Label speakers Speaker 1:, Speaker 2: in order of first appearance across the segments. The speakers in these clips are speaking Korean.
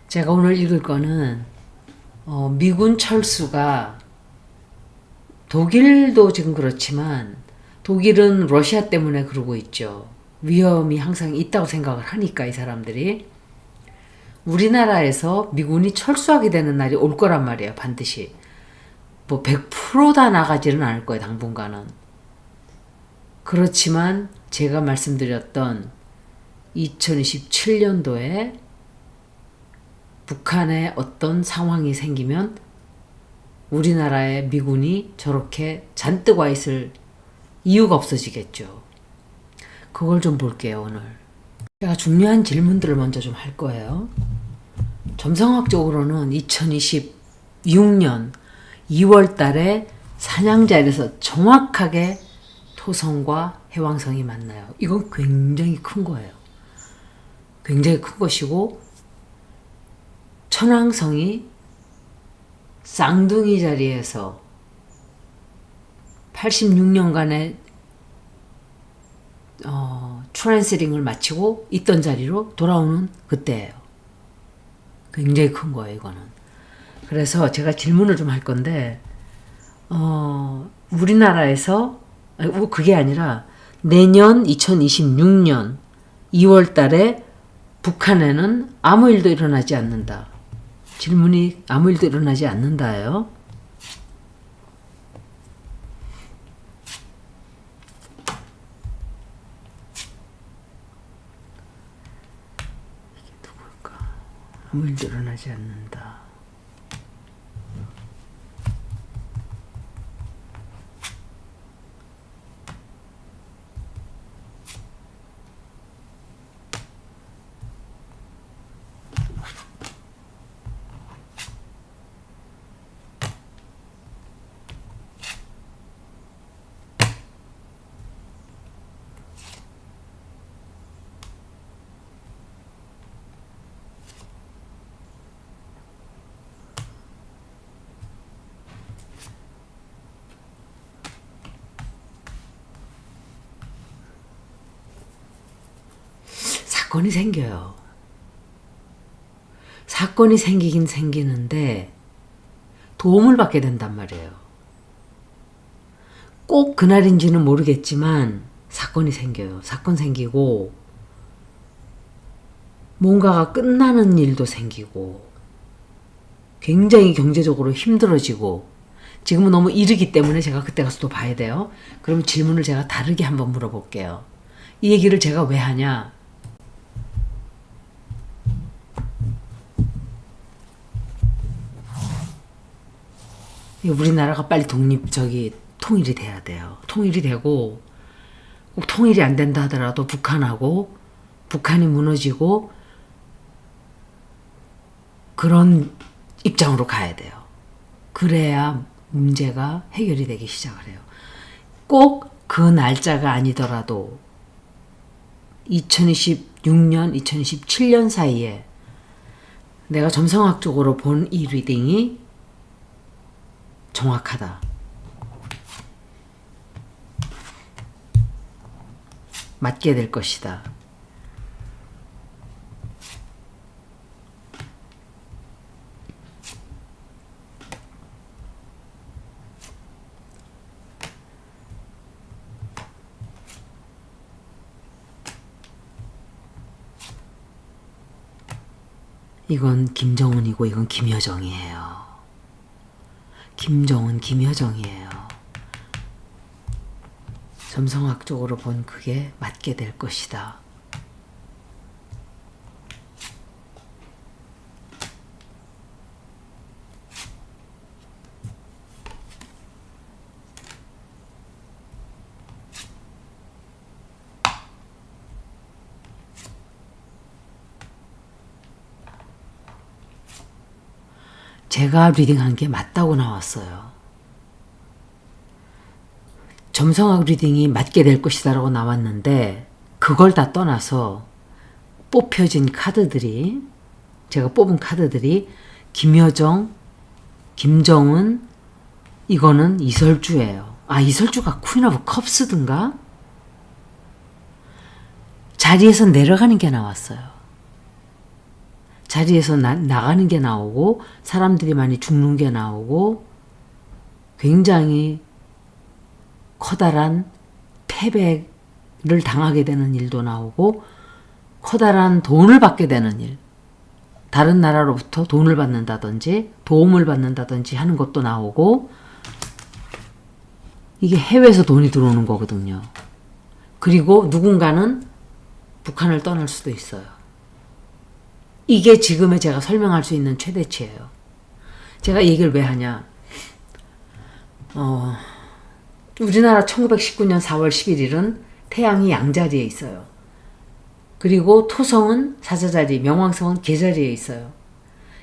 Speaker 1: 제가 오늘 읽을 거는 미군 철수가 독일도 지금 그렇지만 독일은 러시아 때문에 그러고 있죠. 위험이 항상 있다고 생각을 하니까 이 사람들이 우리나라에서 미군이 철수하게 되는 날이 올 거란 말이에요. 반드시. 뭐 100%다 나가지는 않을 거예요. 당분간은. 그렇지만 제가 말씀드렸던 2027년도에 북한에 어떤 상황이 생기면 우리나라의 미군이 저렇게 잔뜩 와 있을 이유가 없어지겠죠. 그걸 좀 볼게요, 오늘. 제가 중요한 질문들을 먼저 좀 할 거예요. 점성학적으로는 2026년 2월 달에 사냥자리에서 정확하게 토성과 해왕성이 만나요. 이건 굉장히 큰 거예요. 굉장히 큰 것이고 천왕성이 쌍둥이 자리에서 86년간의 트랜스링을 마치고 있던 자리로 돌아오는 그때예요. 굉장히 큰 거예요, 이거는. 그래서 제가 질문을 좀 할 건데 우리나라에서 그게 아니라 내년 2026년 2월 달에 북한에는 아무 일도 일어나지 않는다. 질문이 아무 일도 일어나지 않는다예요. 이게 누굴까? 아무 일도 일어나지 않는다. 사건이 생겨요. 사건이 생기긴 생기는데 도움을 받게 된단 말이에요. 꼭 그날인지는 모르겠지만 사건이 생겨요. 사건 생기고 뭔가가 끝나는 일도 생기고 굉장히 경제적으로 힘들어지고 지금은 너무 이르기 때문에 제가 그때 가서 또 봐야 돼요. 그럼 질문을 제가 다르게 한번 물어볼게요. 이 얘기를 제가 왜 하냐? 우리나라가 빨리 통일이 돼야 돼요. 통일이 되고 꼭 통일이 안 된다 하더라도 북한이 무너지고 그런 입장으로 가야 돼요. 그래야 문제가 해결이 되기 시작을 해요. 꼭 그 날짜가 아니더라도 2026년, 2027년 사이에 내가 점성학적으로 본 이 리딩이 정확하다. 맞게 될 것이다. 이건 김정은이고 이건 김여정이에요. 김정은, 김여정이에요. 점성학적으로 본 그게 맞게 될 것이다. 제가 리딩한 게 맞다고 나왔어요. 점성학 리딩이 맞게 될 것이다 라고 나왔는데 그걸 다 떠나서 뽑혀진 카드들이 제가 뽑은 카드들이 김여정, 김정은 이거는 이설주예요. 아, 이설주가 퀸 오브 컵스든가? 자리에서 내려가는 게 나왔어요. 자리에서 나가는 게 나오고 사람들이 많이 죽는 게 나오고 굉장히 커다란 패배를 당하게 되는 일도 나오고 커다란 돈을 받게 되는 일, 다른 나라로부터 돈을 받는다든지 도움을 받는다든지 하는 것도 나오고 이게 해외에서 돈이 들어오는 거거든요. 그리고 누군가는 북한을 떠날 수도 있어요. 이게 지금의 제가 설명할 수 있는 최대치예요. 제가 이 얘기를 왜 하냐. 우리나라 1919년 4월 11일은 태양이 양자리에 있어요. 그리고 토성은 사자자리, 명왕성은 개자리에 있어요.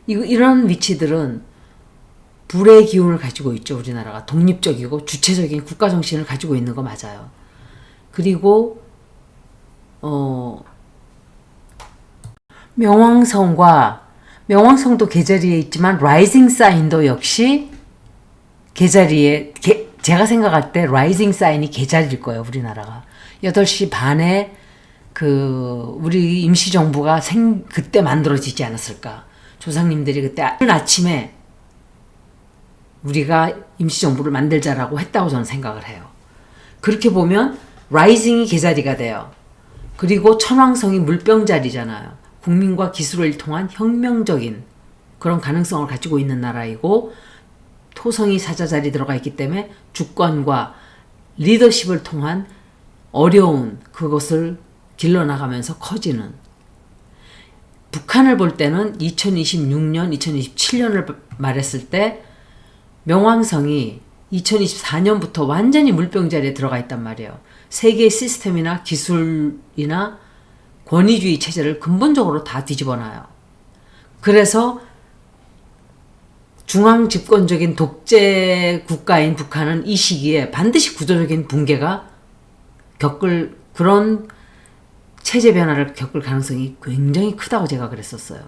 Speaker 1: 이런 위치들은 불의 기운을 가지고 있죠. 우리나라가 독립적이고 주체적인 국가정신을 가지고 있는 거 맞아요. 그리고 명왕성도 개자리에 있지만 라이징 사인도 역시 개자리에, 제가 생각할 때 라이징 사인이 개자리일 거예요. 우리나라가 8시 반에 우리 임시정부가 그때 만들어지지 않았을까. 조상님들이 그때 아침에 우리가 임시정부를 만들자라고 했다고 저는 생각을 해요. 그렇게 보면 라이징이 개자리가 돼요. 그리고 천왕성이 물병자리잖아요. 국민과 기술을 통한 혁명적인 그런 가능성을 가지고 있는 나라이고 토성이 사자자리 들어가 있기 때문에 주권과 리더십을 통한 어려운 그것을 길러나가면서 커지는, 북한을 볼 때는 2026년, 2027년을 말했을 때 명왕성이 2024년부터 완전히 물병자리에 들어가 있단 말이에요. 세계의 시스템이나 기술이나 권위주의 체제를 근본적으로 다 뒤집어놔요. 그래서 중앙 집권적인 독재 국가인 북한은 이 시기에 반드시 구조적인 붕괴가 그런 체제 변화를 겪을 가능성이 굉장히 크다고 제가 그랬었어요.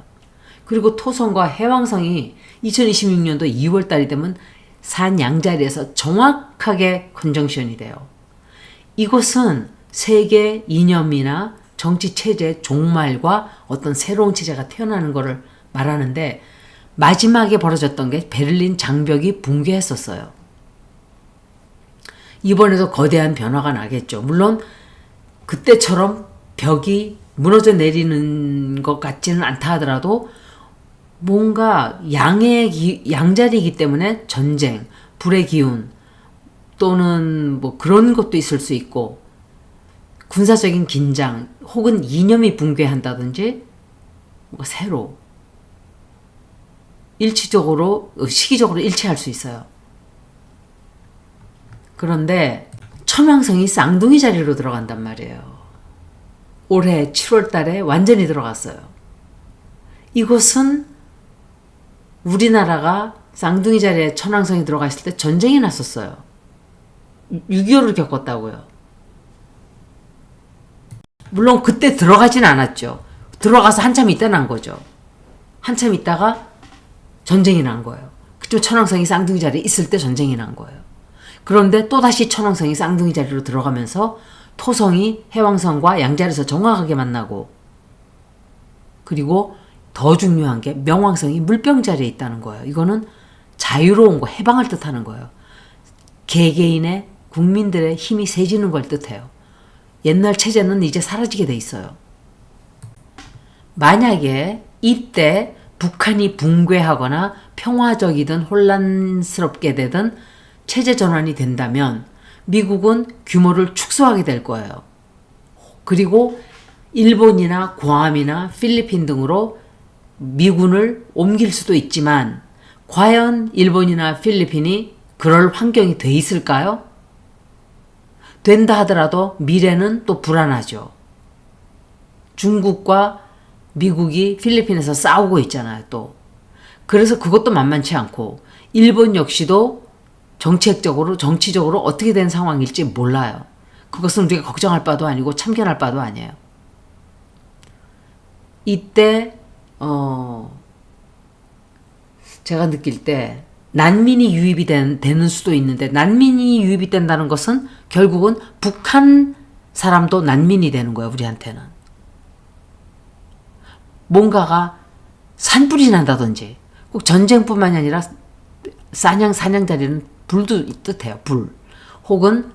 Speaker 1: 그리고 토성과 해왕성이 2026년도 2월 달이 되면 산 양자리에서 정확하게 컨정션이 돼요. 이것은 세계 이념이나 정치 체제 종말과 어떤 새로운 체제가 태어나는 것을 말하는데, 마지막에 벌어졌던 게 베를린 장벽이 붕괴했었어요. 이번에도 거대한 변화가 나겠죠. 물론 그때처럼 벽이 무너져 내리는 것 같지는 않다 하더라도 뭔가 양자리이기 때문에 전쟁, 불의 기운 또는 뭐 그런 것도 있을 수 있고, 군사적인 긴장 혹은 이념이 붕괴한다든지 뭔가 새로 시기적으로 일치할 수 있어요. 그런데 천왕성이 쌍둥이 자리로 들어간단 말이에요. 올해 7월 달에 완전히 들어갔어요. 이것은 우리나라가 쌍둥이 자리에 천왕성이 들어가 있을 때 전쟁이 났었어요. 6.25를 겪었다고요. 물론 그때 들어가진 않았죠. 들어가서 한참 있다 난 거죠. 한참 있다가 전쟁이 난 거예요. 그쪽 천왕성이 쌍둥이 자리에 있을 때 전쟁이 난 거예요. 그런데 또다시 천왕성이 쌍둥이 자리로 들어가면서 토성이 해왕성과 양자리에서 정확하게 만나고, 그리고 더 중요한 게 명왕성이 물병자리에 있다는 거예요. 이거는 자유로운 거, 해방을 뜻하는 거예요. 개개인의 국민들의 힘이 세지는 걸 뜻해요. 옛날 체제는 이제 사라지게 돼 있어요. 만약에 이때 북한이 붕괴하거나 평화적이든 혼란스럽게 되든 체제 전환이 된다면 미국은 규모를 축소하게 될 거예요. 그리고 일본이나 괌이나 필리핀 등으로 미군을 옮길 수도 있지만, 과연 일본이나 필리핀이 그럴 환경이 돼 있을까요? 된다 하더라도 미래는 또 불안하죠. 중국과 미국이 필리핀에서 싸우고 있잖아요, 또. 그래서 그것도 만만치 않고, 일본 역시도 정치적으로 어떻게 된 상황일지 몰라요. 그것은 우리가 걱정할 바도 아니고 참견할 바도 아니에요. 이때 제가 느낄 때 난민이 유입이 되는 수도 있는데, 난민이 유입이 된다는 것은 결국은 북한 사람도 난민이 되는 거예요. 우리한테는 뭔가가 산불이 난다든지, 꼭 전쟁뿐만이 아니라 사냥자리는 불도 뜻해요. 불. 혹은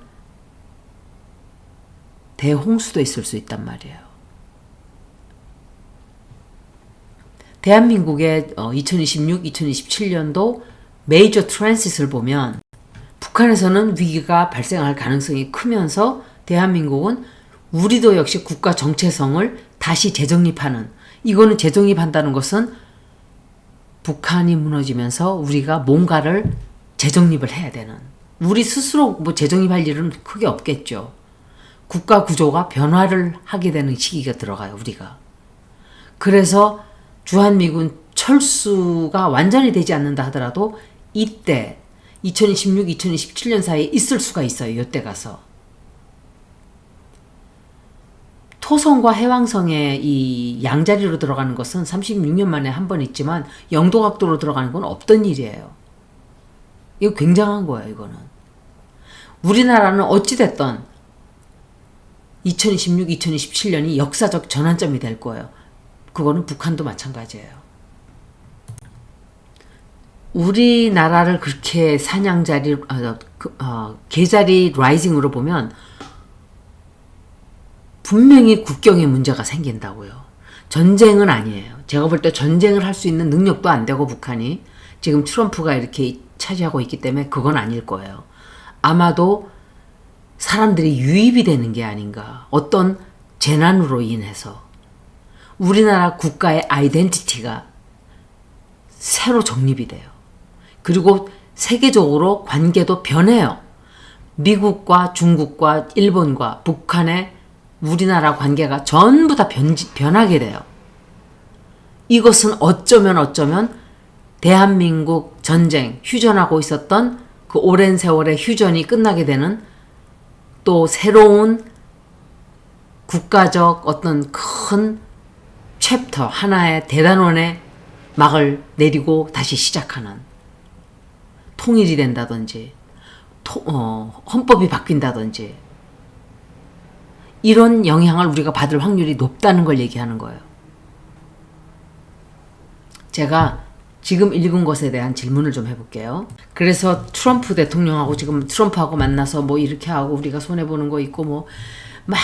Speaker 1: 대홍수도 있을 수 있단 말이에요. 대한민국의 2026, 2027년도 메이저 트랜짓을 보면 북한에서는 위기가 발생할 가능성이 크면서 대한민국은 우리도 역시 국가 정체성을 다시 재정립하는, 이거는 재정립한다는 것은 북한이 무너지면서 우리가 뭔가를 재정립을 해야 되는, 우리 스스로 뭐 재정립할 일은 크게 없겠죠. 국가 구조가 변화를 하게 되는 시기가 들어가요, 우리가. 그래서 주한미군 철수가 완전히 되지 않는다 하더라도 이때 2026, 2027년 사이에 있을 수가 있어요. 이때 가서. 토성과 해왕성의 이 양자리로 들어가는 것은 36년 만에 한 번 있지만 영도각도로 들어가는 건 없던 일이에요. 이거 굉장한 거예요, 이거는. 우리나라는 어찌됐든 2026, 2027년이 역사적 전환점이 될 거예요. 그거는 북한도 마찬가지예요. 우리나라를 그렇게 개자리 라이징으로 보면 분명히 국경에 문제가 생긴다고요. 전쟁은 아니에요. 제가 볼 때 전쟁을 할 수 있는 능력도 안 되고 북한이 지금 트럼프가 이렇게 차지하고 있기 때문에 그건 아닐 거예요. 아마도 사람들이 유입이 되는 게 아닌가. 어떤 재난으로 인해서 우리나라 국가의 아이덴티티가 새로 정립이 돼요. 그리고 세계적으로 관계도 변해요. 미국과 중국과 일본과 북한의 우리나라 관계가 전부 다 변하게 돼요. 이것은 어쩌면 대한민국 전쟁, 휴전하고 있었던 그 오랜 세월의 휴전이 끝나게 되는 또 새로운 국가적 어떤 큰 챕터, 하나의 대단원의 막을 내리고 다시 시작하는, 통일이 된다든지 헌법이 바뀐다든지 이런 영향을 우리가 받을 확률이 높다는 걸 얘기하는 거예요. 제가 지금 읽은 것에 대한 질문을 좀 해볼게요. 그래서 트럼프 대통령하고 지금 트럼프하고 만나서 뭐 이렇게 하고 우리가 손해보는 거 있고 뭐 막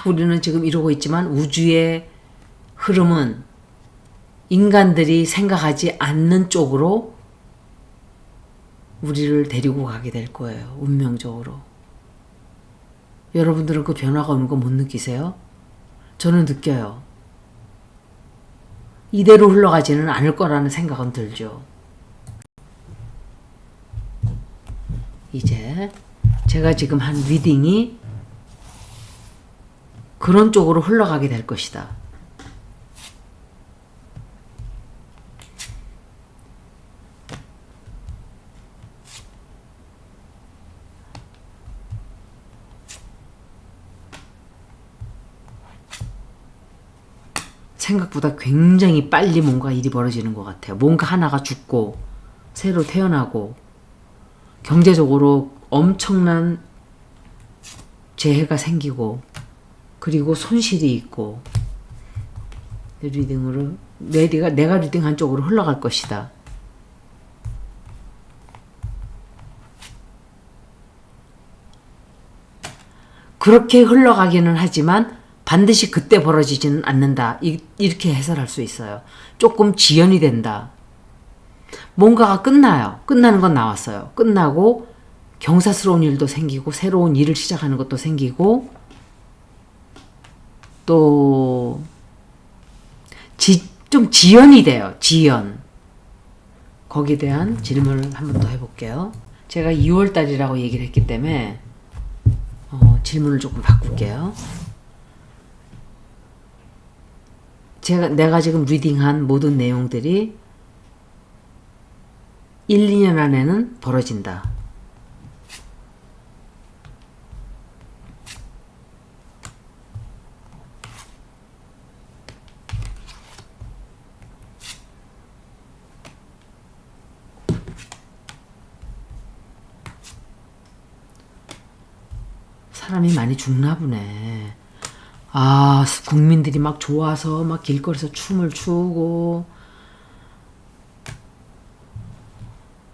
Speaker 1: 우리는 지금 이러고 있지만 우주의 흐름은 인간들이 생각하지 않는 쪽으로 우리를 데리고 가게 될 거예요. 운명적으로. 여러분들은 그 변화가 오는 거 못 느끼세요? 저는 느껴요. 이대로 흘러가지는 않을 거라는 생각은 들죠. 이제 제가 지금 한 리딩이 그런 쪽으로 흘러가게 될 것이다. 생각보다 굉장히 빨리 뭔가 일이 벌어지는 것 같아요. 뭔가 하나가 죽고 새로 태어나고 경제적으로 엄청난 재해가 생기고 그리고 손실이 있고 리딩으로 내가 리딩한 쪽으로 흘러갈 것이다. 그렇게 흘러가기는 하지만 반드시 그때 벌어지지는 않는다. 이렇게 해설할 수 있어요. 조금 지연이 된다. 뭔가가 끝나요. 끝나는 건 나왔어요. 끝나고 경사스러운 일도 생기고 새로운 일을 시작하는 것도 생기고 또 좀 지연이 돼요. 지연. 거기에 대한 질문을 한 번 더 해볼게요. 제가 2월달이라고 얘기를 했기 때문에 질문을 조금 바꿀게요. 내가 지금 리딩한 모든 내용들이 1, 2년 안에는 벌어진다. 사람이 많이 죽나 보네. 아, 국민들이 막 좋아서 막 길거리에서 춤을 추고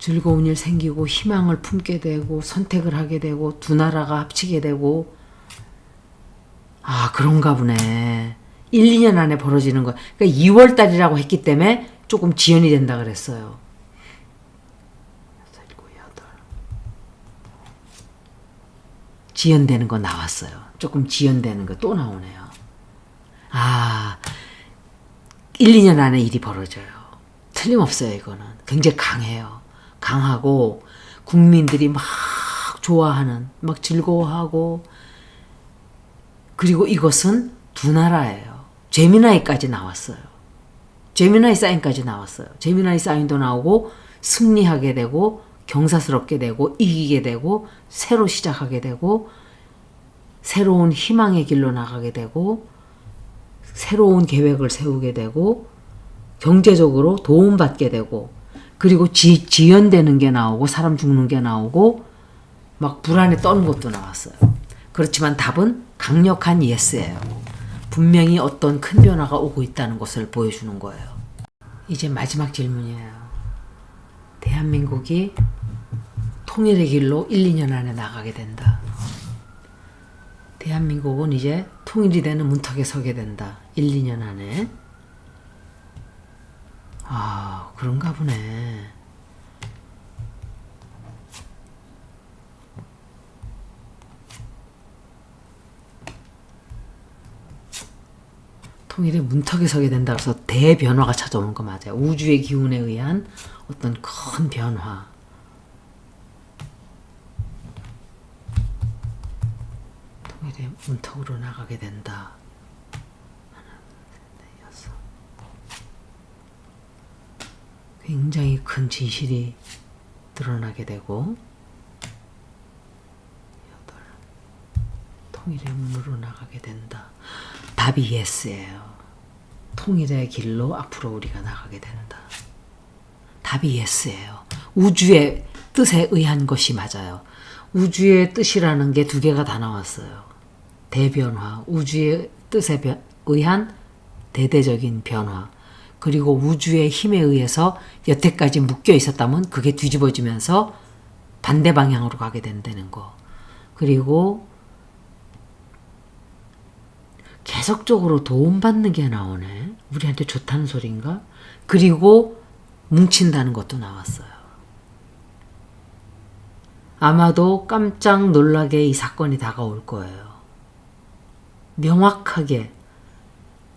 Speaker 1: 즐거운 일 생기고 희망을 품게 되고 선택을 하게 되고 두 나라가 합치게 되고 아 그런가 보네. 1, 2년 안에 벌어지는 거야. 그러니까 2월 달이라고 했기 때문에 조금 지연이 된다 그랬어요. 6, 7, 8. 지연되는 거 나왔어요. 조금 지연되는 거 또 나오네요. 아 1, 2년 안에 일이 벌어져요. 틀림없어요. 이거는 굉장히 강해요. 강하고 국민들이 막 좋아하는 막 즐거워하고 그리고 이것은 두 나라예요. 제미나이까지 나왔어요. 제미나이 사인까지 나왔어요. 제미나이 사인도 나오고 승리하게 되고 경사스럽게 되고 이기게 되고 새로 시작하게 되고 새로운 희망의 길로 나가게 되고 새로운 계획을 세우게 되고 경제적으로 도움받게 되고 그리고 지연되는 게 나오고 사람 죽는 게 나오고 막 불안에 떠는 것도 나왔어요. 그렇지만 답은 강력한 예스예요. 분명히 어떤 큰 변화가 오고 있다는 것을 보여주는 거예요. 이제 마지막 질문이에요. 대한민국이 통일의 길로 1, 2년 안에 나가게 된다. 대한민국은 이제 통일이 되는 문턱에 서게 된다. 1, 2년 안에. 아, 그런가 보네. 통일의 문턱에 서게 된다 그래서 대변화가 찾아오는 거 맞아요. 우주의 기운에 의한 어떤 큰 변화. 통일의 문턱으로 나가게 된다. 하나, 둘, 셋, 넷, 여섯. 굉장히 큰 진실이 드러나게 되고 여덟. 통일의 문으로 나가게 된다. 답이 예스예요. 통일의 길로 앞으로 우리가 나가게 된다. 답이 예스예요. 우주의 뜻에 의한 것이 맞아요. 우주의 뜻이라는 게 두 개가 다 나왔어요. 대변화, 우주의 뜻에 의한 대대적인 변화, 그리고 우주의 힘에 의해서 여태까지 묶여 있었다면 그게 뒤집어지면서 반대 방향으로 가게 된다는 거. 그리고 계속적으로 도움받는 게 나오네. 우리한테 좋다는 소리인가? 그리고 뭉친다는 것도 나왔어요. 아마도 깜짝 놀라게 이 사건이 다가올 거예요. 명확하게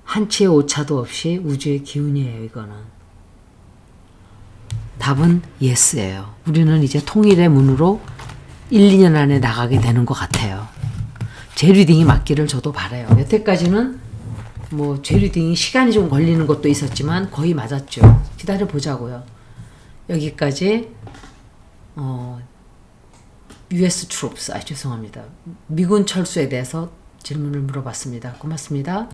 Speaker 1: 한치의 오차도 없이 우주의 기운이에요. 이거는. 답은 예스예요. 우리는 이제 통일의 문으로 1, 2년 안에 나가게 되는 것 같아요. 제 리딩이 맞기를 저도 바라요. 여태까지는 뭐 제 리딩이 시간이 좀 걸리는 것도 있었지만 거의 맞았죠. 기다려 보자고요. 여기까지 US troops, 죄송합니다. 미군 철수에 대해서 질문을 물어봤습니다. 고맙습니다.